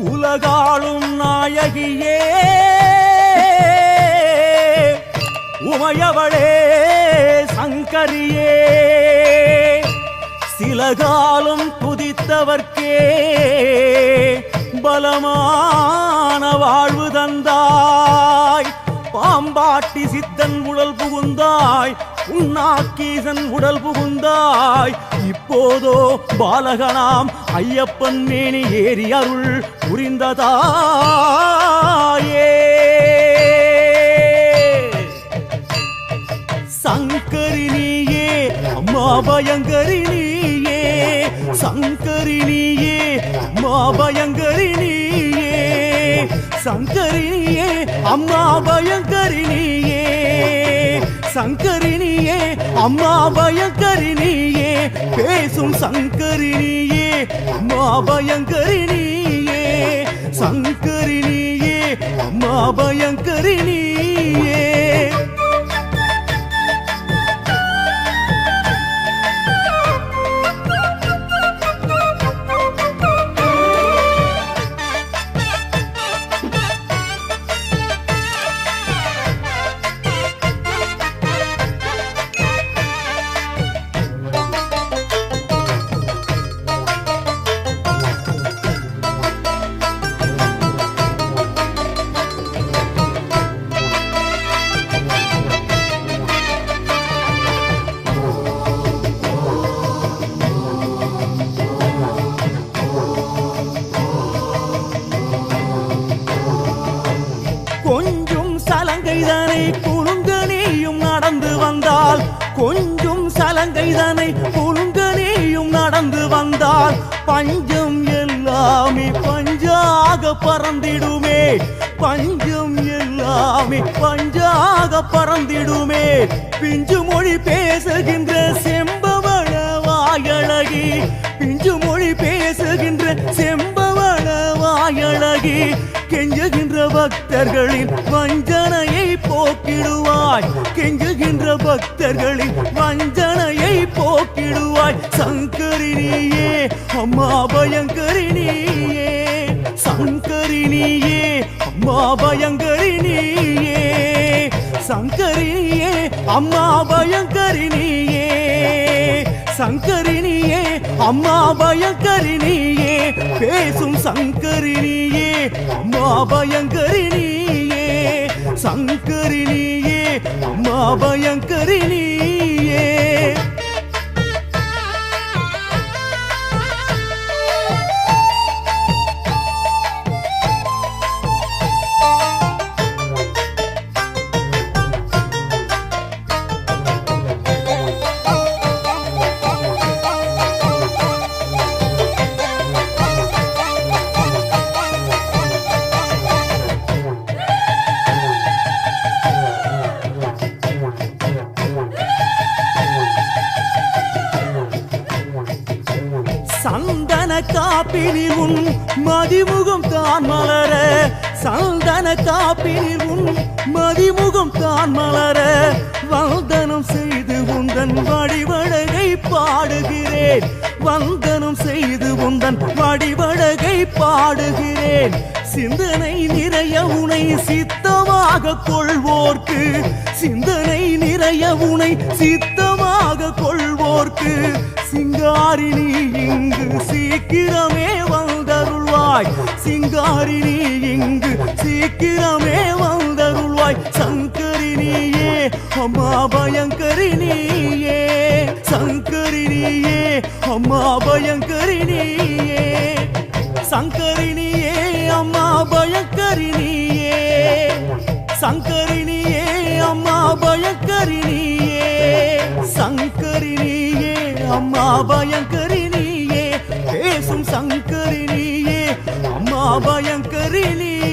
உலகாளும் நாயகியே உமையவளே சங்கரியே சிலகாலம் துதித்தவர்க்கே பலமான வாழ்வு தந்தாய் பாம்பாட்டி சித்தன் உடல் புகுந்தாய் உன்னாக்கீசன் உடல் புகுந்தாய் இப்போதோ பாலகனாம் ஐயப்பன் மேனி ஏறி அருள் புரிந்ததாயே சங்கரினியே அம்மா பயங்கரினியே சங்கரினியே அம்மா பயங்கரினியே சங்கரினியே அம்மா பயங்கரினியே சங்கரினியே அம்மா பயங்கரினியே பேசும் சங்கரினியே அம்மா பயங்கரினியே சங்கரினியே அம்மா பயங்கரினியே கொஞ்சம் சலங்கைதனை குலுங்கனியும் நடந்து வந்தால் கொஞ்சம் சலங்கைதனை குலுங்கனியும் நடந்து வந்தால் பஞ்சம் எல்லாமே பஞ்சாக பறந்திடுமே பஞ்சம் எல்லாமே பஞ்சாக பறந்திடுமே பிஞ்சு மொழி பேசுகின்ற செம்பவள வாயழகி பிஞ்சு மொழி பேசுகின்ற செம்பவள வாயழகி கெஞ்சுகின்ற பக்தர்களின் வஞ்சனையை போக்கிடுவாய் கெஞ்சுகின்ற பக்தர்களின் வஞ்சனையை போக்கிடுவாய் சங்கரினியே அம்மா பயங்கரினியே சங்கரினியே அம்மா பயங்கரினியே சங்கரினியே அம்மா பயங்கரினியே சங்கரினியே அம்மா பயங்கரினியே பேசும் சங்கரினியே அம்மா பயங்கரினியே சங்கரினியே அம்மா பயங்கரினியே சந்தன காப்பினில் உன் மதிமுகம் தான் மலர சந்தன காப்பினில் உன் மதிமுகம் தான் மலர வந்தனம் செய்து உந்தன் வடிவழகை பாடுகிறேன் வந்தனம் செய்து உந்தன் வடிவழகை பாடுகிறேன் சிந்தனை நிறைய உனை சித்தமாக கொள்வோர்க்கு சிந்தனை நிறைய உனை சித்தமாக கொள்வோர்க்கு சிங்காரினி இங்கு சீக்கிரமே வந்தருள்வாய் சிங்காரினி இங்கு சீக்கிரமே வந்தருள்வாய் சங்கரினியே அம்மா பயங்கரினியே சங்கரினியே அம்மா பயங்கரினியே சங்கரினியே அம்மா பயங்கரினியே சங்கரினியே அம்மா பயங்கரினியே சங்கரினியே அம்மா பயங்கரினியே பேசும் சங்கரினியே அம்மா பயங்கரினியே